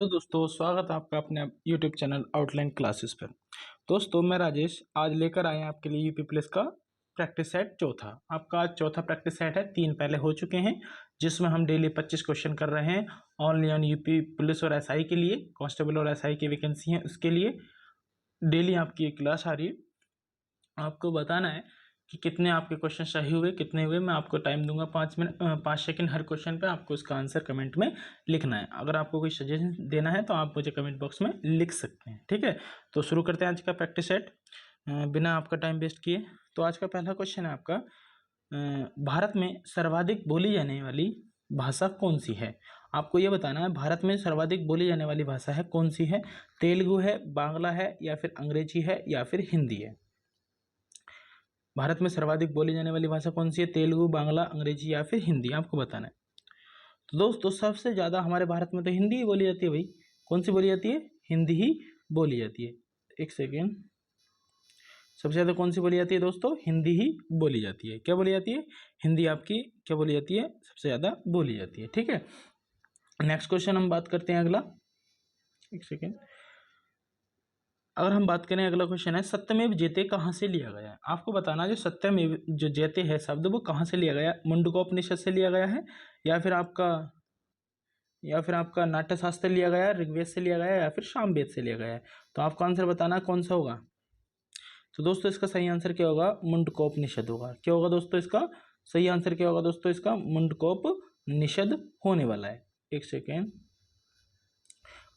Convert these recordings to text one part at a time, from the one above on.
तो दोस्तों स्वागत है आपका अपने यूट्यूब चैनल आउटलाइन क्लासेस पर। दोस्तों मैं राजेश आज लेकर आए हैं आपके लिए यूपी पुलिस का प्रैक्टिस सेट चौथा। आपका आज चौथा प्रैक्टिस सेट है, 3 पहले हो चुके हैं जिसमें हम डेली 25 क्वेश्चन कर रहे हैं ओनली ऑन यूपी पुलिस और एसआई के लिए। कांस्टेबल और एसआई की वैकेंसी है उसके लिए डेली आपकी एक क्लास आ रही है। आपको बताना है कि कितने आपके क्वेश्चन सही हुए कितने हुए। मैं आपको टाइम दूंगा 5 सेकंड हर क्वेश्चन पे। आपको इसका आंसर कमेंट में लिखना है। अगर आपको कोई सजेशन देना है तो आप मुझे कमेंट बॉक्स में लिख सकते हैं, ठीक है। तो शुरू करते हैं आज का प्रैक्टिस सेट बिना आपका टाइम वेस्ट किए। तो आज का पहला क्वेश्चन है आपका, भारत में सर्वाधिक बोली जाने वाली भाषा कौन सी है। आपको ये बताना है भारत में सर्वाधिक बोली जाने वाली भाषा है कौन सी है। तेलुगु है, बांग्ला है, या फिर अंग्रेजी है, या फिर हिंदी है। भारत में सर्वाधिक बोली जाने वाली भाषा कौन सी है? तेलुगु, बांग्ला, अंग्रेजी या फिर हिंदी, आपको बताना है। तो दोस्तों सबसे ज़्यादा हमारे भारत में तो हिंदी ही बोली जाती है भाई। कौन सी बोली जाती है? हिंदी ही बोली जाती है। एक सेकेंड, सबसे ज़्यादा कौन सी बोली जाती है दोस्तों? हिंदी ही बोली जाती है। क्या बोली जाती है? हिंदी आपकी क्या बोली जाती है? सबसे ज़्यादा बोली जाती है, ठीक है। नेक्स्ट क्वेश्चन हम बात करते हैं अगला। एक सेकेंड, अगर हम बात करें अगला क्वेश्चन है, सत्यमेव जयते कहाँ से लिया गया है। आपको बताना जो सत्यमेव जो जयते है शब्द वो कहाँ से लिया गया है। मुंडकोपनिषद से लिया गया है, या फिर आपका नाट्यशास्त्र लिया गया है, ऋग्वेद से लिया गया है, या फिर सामवेद से लिया गया है। तो आपका आंसर बताना कौन सा होगा। तो दोस्तों इसका सही आंसर क्या होगा? मुंडकोपनिषद होगा। क्या होगा दोस्तों इसका सही आंसर? क्या होगा दोस्तों इसका? मुंडकोपनिषद होने वाला है। एक सेकेंड,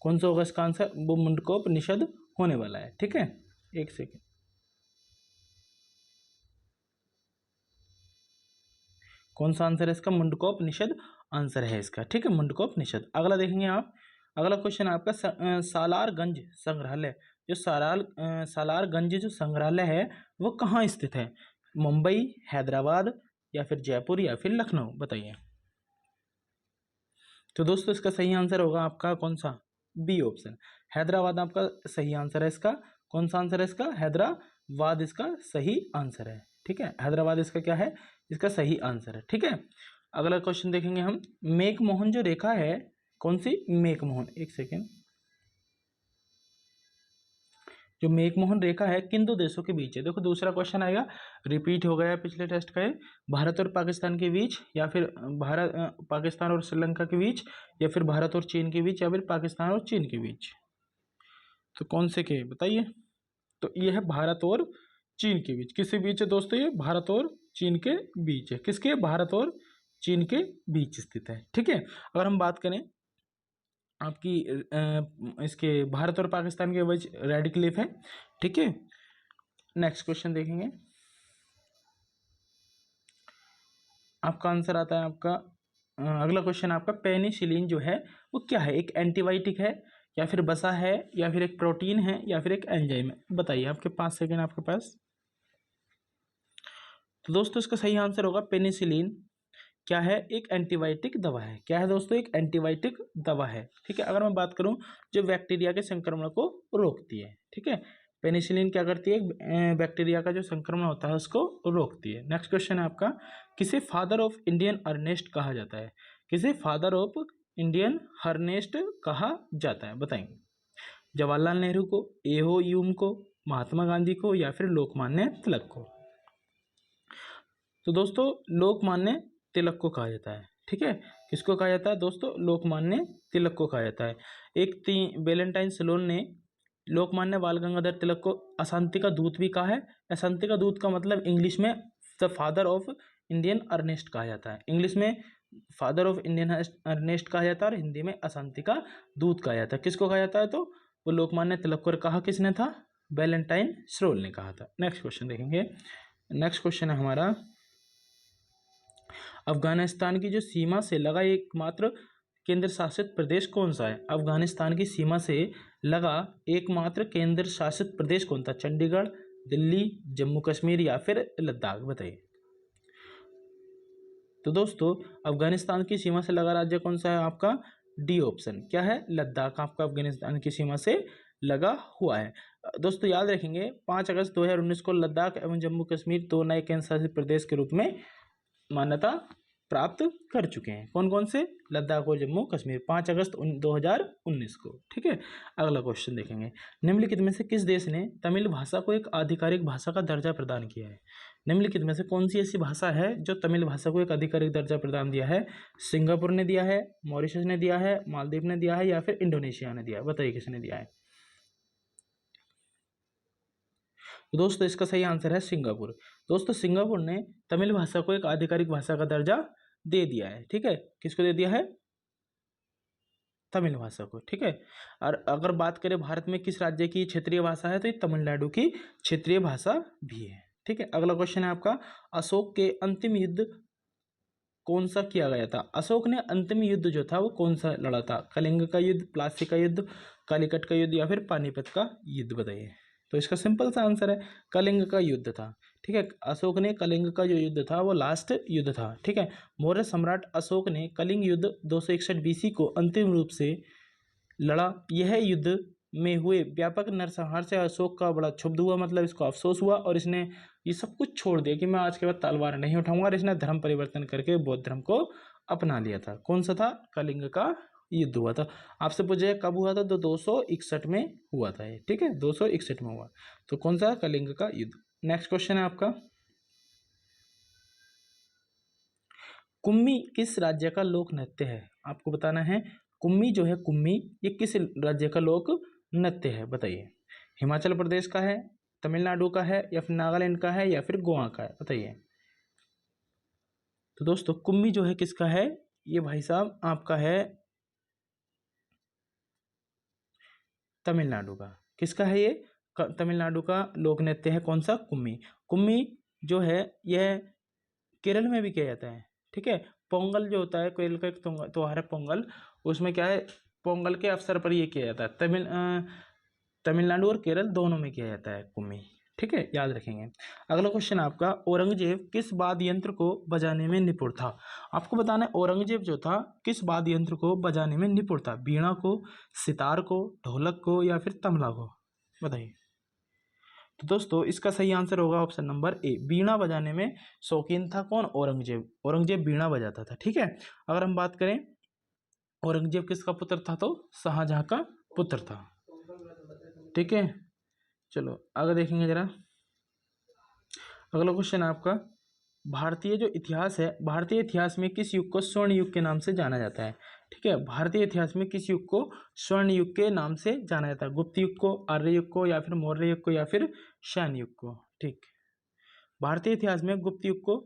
कौन सा होगा इसका आंसर? वो मुंडकोपनिषद होने वाला है, ठीक है। एक सेकेंड, कौन सा आंसर है इसका? मुंडकोपनिषद आंसर है इसका, ठीक है, मुंडकोपनिषद। अगला देखेंगे आप, अगला क्वेश्चन आपका सालारगंज संग्रहालय। जो सालारगंज जो संग्रहालय है वो कहाँ स्थित है? मुंबई, हैदराबाद, या फिर जयपुर, या फिर लखनऊ, बताइए। तो दोस्तों इसका सही आंसर होगा आपका कौन सा? बी ऑप्शन, हैदराबाद आपका सही आंसर है इसका। कौन सा आंसर है इसका? हैदराबाद इसका सही आंसर है, ठीक है। हैदराबाद इसका क्या है? इसका सही आंसर है, ठीक है। अगला क्वेश्चन देखेंगे हम, मेकमोहन जो रेखा है कौन सी? मेकमोहन, एक सेकेंड, जो मेकमोहन रेखा है किन दो देशों के बीच है। देखो दूसरा क्वेश्चन आएगा, रिपीट हो गया पिछले टेस्ट का, भारत और पाकिस्तान के बीच, या फिर पाकिस्तान और श्रीलंका के बीच, या फिर भारत और चीन के बीच, या फिर पाकिस्तान और चीन के बीच। तो कौन से के बताइए। तो ये है भारत और चीन के बीच। किसके बीच है दोस्तों? ये भारत और चीन के बीच है। किसके? भारत और चीन के बीच स्थित है, ठीक है। अगर हम बात करें आपकी इसके भारत और पाकिस्तान के बीच रेड क्लिफ है, ठीक है। नेक्स्ट क्वेश्चन देखेंगे, आपका आंसर आता है आपका अगला क्वेश्चन आपका, पेनिसिलिन जो है वो क्या है? एक एंटीबायोटिक है, या फिर वसा है, या फिर एक प्रोटीन है, या फिर एक एंजाइम है, बताइए। आपके 5 सेकेंड आपके पास। तो दोस्तों इसका सही आंसर होगा पेनिसिलिन क्या है? एक एंटीबायोटिक दवा है। क्या है दोस्तों? एक एंटीबायोटिक दवा है, ठीक है। अगर मैं बात करूं जो बैक्टीरिया के संक्रमण को रोकती है, ठीक है। पेनिसिलिन क्या करती है? बैक्टीरिया का जो संक्रमण होता है उसको रोकती है। नेक्स्ट क्वेश्चन है आपका, किसे फादर ऑफ इंडियन अर्नेस्ट कहा जाता है? किसे फादर ऑफ इंडियन हर्नेस्ट कहा जाता है, बताएंगे। जवाहरलाल नेहरू को, एहो ह्यूम को, महात्मा गांधी को, या फिर लोकमान्य तिलक को। तो दोस्तों लोकमान्य तिलक को कहा जाता है, ठीक है। किसको कहा जाता है दोस्तों? लोकमान्य तिलक को कहा जाता है। वेलेंटाइन स्लोन ने लोकमान्य बाल गंगाधर तिलक को अशांति का दूत भी कहा है। अशांति का दूत का मतलब इंग्लिश में the father of Indian unrest कहा जाता है। इंग्लिश में फादर ऑफ इंडियन अर्नेस्ट कहा जाता है और हिंदी में अशांति का दूत कहा जाता है। किसको कहा जाता है? तो वो लोकमान्य तिलक को कहा किसने था? वेलेंटाइन स्लोन ने कहा था। नेक्स्ट क्वेश्चन देखेंगे। नेक्स्ट क्वेश्चन है हमारा, अफगानिस्तान की जो सीमा से लगा एकमात्र केंद्र शासित प्रदेश कौन सा है? अफगानिस्तान की सीमा से लगा एकमात्र केंद्र शासित प्रदेश कौन था? चंडीगढ़, दिल्ली, जम्मू कश्मीर, या फिर लद्दाख, बताइए। तो दोस्तों अफगानिस्तान की सीमा से लगा राज्य कौन सा है आपका? डी ऑप्शन, क्या है? लद्दाख आपका अफगानिस्तान की सीमा से लगा हुआ है। दोस्तों याद रखेंगे 5 अगस्त 2019 को लद्दाख एवं जम्मू कश्मीर दो नए केंद्र शासित प्रदेश के रूप में मान्यता प्राप्त कर चुके हैं। कौन कौन से? लद्दाख और जम्मू कश्मीर 5 अगस्त 2019 को। ठीक है, अगला क्वेश्चन देखेंगे। निम्नलिखित में से किस देश ने तमिल भाषा को एक आधिकारिक भाषा का दर्जा प्रदान किया है? निम्नलिखित में से कौन सी ऐसी भाषा है जो तमिल भाषा को एक आधिकारिक दर्जा प्रदान दिया है? सिंगापुर ने दिया है, मॉरिशस ने दिया है, मालदीव ने दिया है या फिर इंडोनेशिया ने दिया है? बताइए किसने दिया है। तो दोस्तों इसका सही आंसर है सिंगापुर। दोस्तों सिंगापुर ने तमिल भाषा को एक आधिकारिक भाषा का दर्जा दे दिया है। ठीक है, किसको दे दिया है? तमिल भाषा को। ठीक है, और अगर बात करें भारत में किस राज्य की क्षेत्रीय भाषा है, तो ये तमिलनाडु की क्षेत्रीय भाषा भी है। ठीक है, अगला क्वेश्चन है आपका, अशोक के अंतिम युद्ध कौन सा किया गया था? अशोक ने अंतिम युद्ध जो था वो कौन सा लड़ा था? कलिंग का युद्ध, प्लासी का युद्ध, कालीकट का युद्ध या फिर पानीपत का युद्ध? बताइए। तो इसका सिंपल सा आंसर है कलिंग का युद्ध था। ठीक है, अशोक ने कलिंग का जो युद्ध था वो लास्ट युद्ध था। ठीक है, मौर्य सम्राट अशोक ने कलिंग युद्ध 261 BC को अंतिम रूप से लड़ा। यह युद्ध में हुए व्यापक नरसंहार से अशोक का बड़ा क्षुब्ध हुआ, मतलब इसको अफसोस हुआ और इसने ये सब कुछ छोड़ दिया कि मैं आज के बाद तलवार नहीं उठाऊंगा, और इसने धर्म परिवर्तन करके बौद्ध धर्म को अपना लिया था। कौन सा था? कलिंग का युद्ध हुआ था। आपसे पूछे कब हुआ था, तो 261 में हुआ था ये। ठीक है, 261 में हुआ। तो कौन सा? कलिंग का युद्ध। नेक्स्ट क्वेश्चन है आपका, कुम्मी किस राज्य का लोक नृत्य है? आपको बताना है कुम्मी जो है, कुम्मी ये किस राज्य का लोक नृत्य है? बताइए। हिमाचल प्रदेश का है, तमिलनाडु का है या फिर नागालैंड का है या फिर गोवा का है? बताइए। तो दोस्तों कुम्मी जो है किसका है? ये भाई साहब आपका है तमिलनाडु का। किसका है ये? तमिलनाडु का लोक नृत्य है। कौन सा? कुम्मी। कुम्मी जो है यह केरल में भी किया जाता है। ठीक है, पोंगल जो होता है केरल का एक त्योहार है पोंगल, उसमें क्या है, पोंगल के अवसर पर ये किया जाता है। तमिलनाडु और केरल दोनों में किया जाता है कुम्मी। ठीक है, याद रखेंगे। अगला क्वेश्चन आपका, औरंगजेब किस वाद्य यंत्र को बजाने में निपुण था? आपको बताना है औरंगजेब जो था किस वाद्य यंत्र को बजाने में निपुण था? बीणा को, सितार को, ढोलक को या फिर तबला को? बताइए। तो दोस्तों इसका सही आंसर होगा ऑप्शन नंबर ए, बीणा बजाने में शौकीन था। कौन? औरंगजेब। औरंगजेब बीणा बजाता था। ठीक है, अगर हम बात करें औरंगजेब किसका पुत्र था, तो शाहजहां का पुत्र था। ठीक है, चलो आगे देखेंगे जरा। अगला क्वेश्चन है आपका, भारतीय जो इतिहास है, भारतीय इतिहास में किस युग को स्वर्ण युग के नाम से जाना जाता है? ठीक है, भारतीय इतिहास में किस युग को स्वर्ण युग के नाम से जाना जाता है? गुप्त युग को, आर्य युग को या फिर मौर्य युग को या फिर शैन युग को? ठीक, भारतीय इतिहास में गुप्त युग को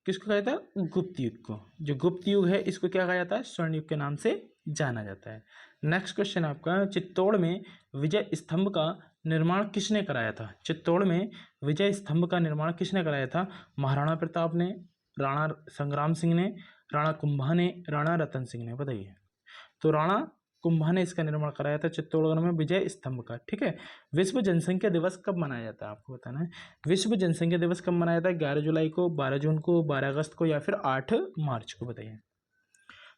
किसको कहा जाता है? गुप्त युग को। जो गुप्त युग है इसको क्या कहा जाता है? स्वर्ण युग के नाम से जाना जाता है। नेक्स्ट क्वेश्चन आपका, चित्तौड़ में विजय स्तंभ का निर्माण किसने कराया था? चित्तौड़ में विजय स्तंभ का निर्माण किसने कराया था? महाराणा प्रताप ने, राणा संग्राम सिंह ने, राणा कुंभा ने, राणा रतन सिंह ने? बताइए। तो राणा कुंभा ने इसका निर्माण कराया था चित्तौड़गढ़ में विजय स्तंभ का। ठीक है, विश्व जनसंख्या दिवस कब मनाया जाता है? आपको बताना है विश्व जनसंख्या दिवस कब मनाया जाता है? 11 जुलाई को, 12 जून को, 12 अगस्त को या फिर 8 मार्च को? बताइए।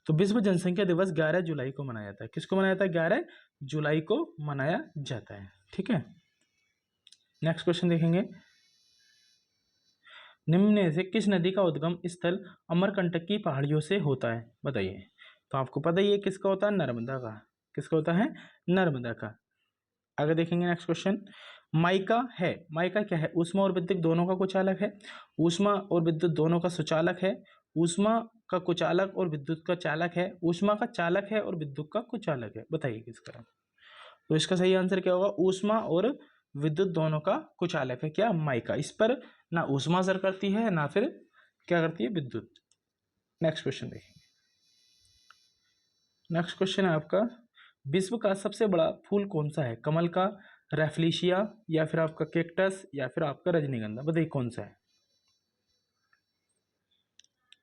तो विश्व जनसंख्या दिवस 11 जुलाई को मनाया जाता है। किसको मनाया जाता है? 11 जुलाई को मनाया जाता है। ठीक है, नेक्स्ट क्वेश्चन देखेंगे, निम्न में से किस नदी का उद्गम स्थल अमरकंटक की पहाड़ियों से होता है? बताइए। तो आपको पता ही है किसका होता है? नर्मदा का। किसका होता है? नर्मदा का। आगे देखेंगे नेक्स्ट क्वेश्चन, माइका है, माइका क्या है? ऊष्मा और विद्युत दोनों का कुचालक है। ऊष्मा और विद्युत दोनों का सुचालक है। ऊष्मा का कुचालक और विद्युत का चालक है। ऊष्मा का चालक है और विद्युत का कुचालक है। बताइए किसका? तो इसका सही आंसर क्या होगा? ऊष्मा और विद्युत दोनों का कुचालक है क्या? माइका। इस पर ना ऊष्मा असर करती है ना फिर क्या करती है? विद्युत। नेक्स्ट क्वेश्चन देखेंगे। नेक्स्ट क्वेश्चन है आपका, विश्व का सबसे बड़ा फूल कौन सा है? कमल का, रैफ्लेशिया या फिर आपका कैक्टस या फिर आपका रजनीगंधा? बताइए कौन सा है?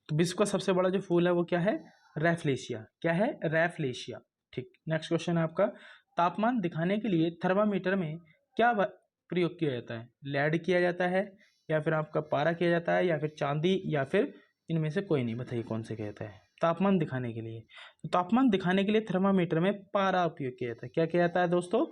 तो विश्व का सबसे बड़ा जो फूल है वो क्या है? रैफ्लेशिया। क्या है? रैफ्लेशिया। ठीक, नेक्स्ट क्वेश्चन है आपका, तापमान दिखाने के लिए थर्मामीटर में क्या प्रयोग किया जाता है? लेड किया जाता है या फिर आपका पारा किया जाता है या फिर चांदी या फिर इनमें से कोई नहीं? बताइए कौन से किया जाता है तापमान दिखाने के लिए? तो तापमान दिखाने के लिए थर्मामीटर में पारा उपयोग किया जाता है। क्या किया जाता है दोस्तों?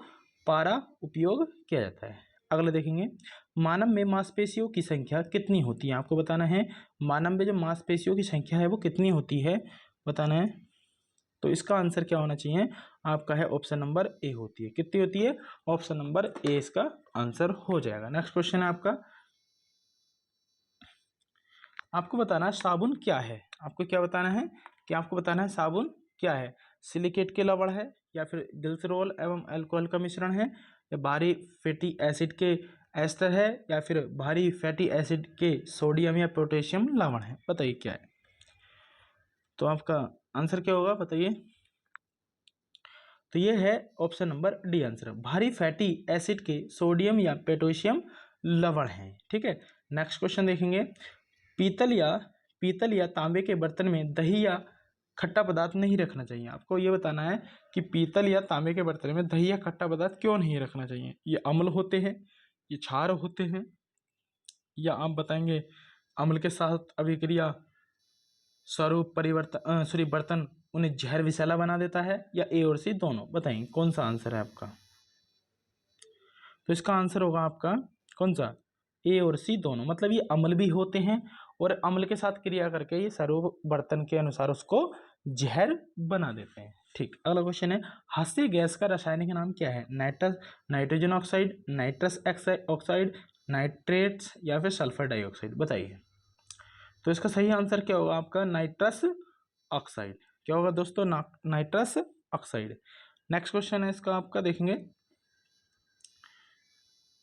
पारा उपयोग किया जाता है। अगला देखेंगे, मानव में मांसपेशियों की संख्या कितनी होती है, आपको बताना है। मानव में जो मांसपेशियों की संख्या है वो कितनी होती है बताना है। तो इसका आंसर क्या होना चाहिए आपका है ऑप्शन नंबर ए होती है। कितनी होती है, ऑप्शन नंबर ए इसका आंसर हो जाएगा। नेक्स्ट क्वेश्चन है आपको बताना है साबुन क्या है। आपको क्या बताना है कि आपको बताना है साबुन क्या है। सिलिकेट के लवण है, या फिर ग्लिसरॉल एवं अल्कोहल का मिश्रण है, या भारी फैटी एसिड के एस्टर है, या फिर भारी फैटी एसिड के सोडियम या पोटेशियम लवण है। बताइए क्या है। तो आपका आंसर क्या होगा बताइए। तो ये है ऑप्शन नंबर डी आंसर, भारी फैटी एसिड के सोडियम या पोटेशियम लवण है। ठीक है, नेक्स्ट क्वेश्चन देखेंगे। पीतल या तांबे के बर्तन में दही या खट्टा पदार्थ नहीं रखना चाहिए। आपको ये बताना है कि पीतल या तांबे के बर्तन में दही या खट्टा पदार्थ क्यों नहीं रखना चाहिए। ये अम्ल होते हैं, ये क्षार होते हैं, या आप बताएंगे अम्ल के साथ अभिक्रिया स्वरूप परिवर्तन बर्तन उन्हें जहर विषैला बना देता है, या ए और सी दोनों। बताइए कौन सा आंसर है आपका। तो इसका आंसर होगा आपका कौन सा, ए और सी दोनों। मतलब ये अम्ल भी होते हैं और अम्ल के साथ क्रिया करके ये स्वरूप बर्तन के अनुसार उसको जहर बना देते हैं। ठीक, अगला क्वेश्चन है, हास्य गैस का रासायनिक नाम क्या है। Nitrogen oxide, nitrous oxide, nitrates, या फिर सल्फर डाइऑक्साइड। बताइए। तो इसका सही आंसर क्या होगा आपका, नाइट्रस ऑक्साइड। क्या होगा दोस्तों, नाइट्रस ऑक्साइड। नेक्स्ट क्वेश्चन है इसका आपका देखेंगे,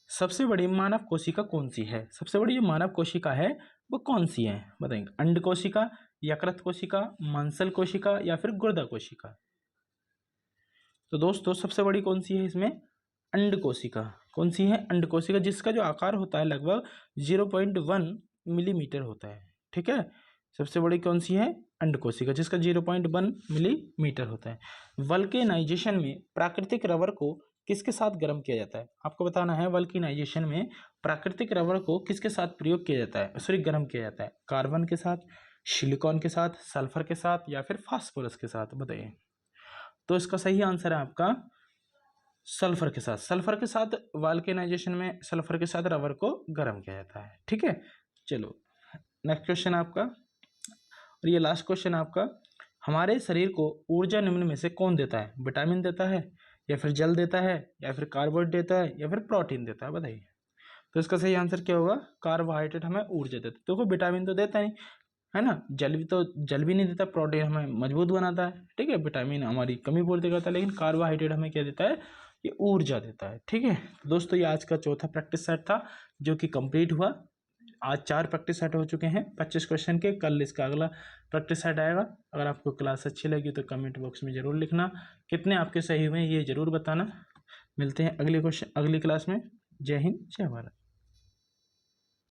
सबसे बड़ी मानव कोशिका कौन सी है। सबसे बड़ी जो मानव कोशिका है वो कौन सी है बताएंगे। अंड कोशिका, यकृत कोशिका, मांसल कोशिका, या फिर गुर्दा कोशिका। तो दोस्तों सबसे बड़ी कौन सी है इसमें, अंड कोशिका। कौन सी है, अंड कोशिका, जिसका जो आकार होता है लगभग 0.1 मिलीमीटर होता है। ठीक है, सबसे बड़ी कौन सी है, अंड कोशिका, जिसका 0.1 मिलीमीटर होता है। वल्केनाइजेशन में प्राकृतिक रबर को किसके साथ गर्म किया जाता है। आपको बताना है वल्केनाइजेशन में प्राकृतिक रबर को किसके साथ प्रयोग किया जाता है, सॉरी गर्म किया जाता है। कार्बन के साथ, सिलिकॉन के साथ, सल्फर के साथ, या फिर फास्फोरस के साथ। बताइए। तो इसका सही आंसर है आपका सल्फर के साथ। सल्फर के साथ वल्केनाइजेशन में सल्फर के साथ रबर को गर्म किया जाता है। ठीक है, चलो नेक्स्ट क्वेश्चन आपका, और ये लास्ट क्वेश्चन आपका, हमारे शरीर को ऊर्जा निम्न में से कौन देता है। विटामिन देता है, या फिर जल देता है, या फिर कार्बोहाइड्रेट देता है, या फिर प्रोटीन देता है। बताइए। तो इसका सही आंसर क्या होगा, कार्बोहाइड्रेट हमें ऊर्जा देता है। देखो विटामिन तो देता नहीं है ना, जल भी नहीं देता, प्रोटीन हमें मजबूत बनाता है। ठीक है, विटामिन हमारी कमी पूर्ति करता है, लेकिन कार्बोहाइड्रेट हमें क्या देता है, ये ऊर्जा देता है। ठीक है, तो दोस्तों ये आज का चौथा प्रैक्टिस सेट था जो कि कंप्लीट हुआ। आज 4 प्रैक्टिस सेट हो चुके हैं 25 क्वेश्चन के। कल इसका अगला प्रैक्टिस सेट आएगा। अगर आपको क्लास अच्छी लगी तो कमेंट बॉक्स में ज़रूर लिखना, कितने आपके सही हुए ये ज़रूर बताना। मिलते हैं अगले क्लास में। जय हिंद, जय भारत।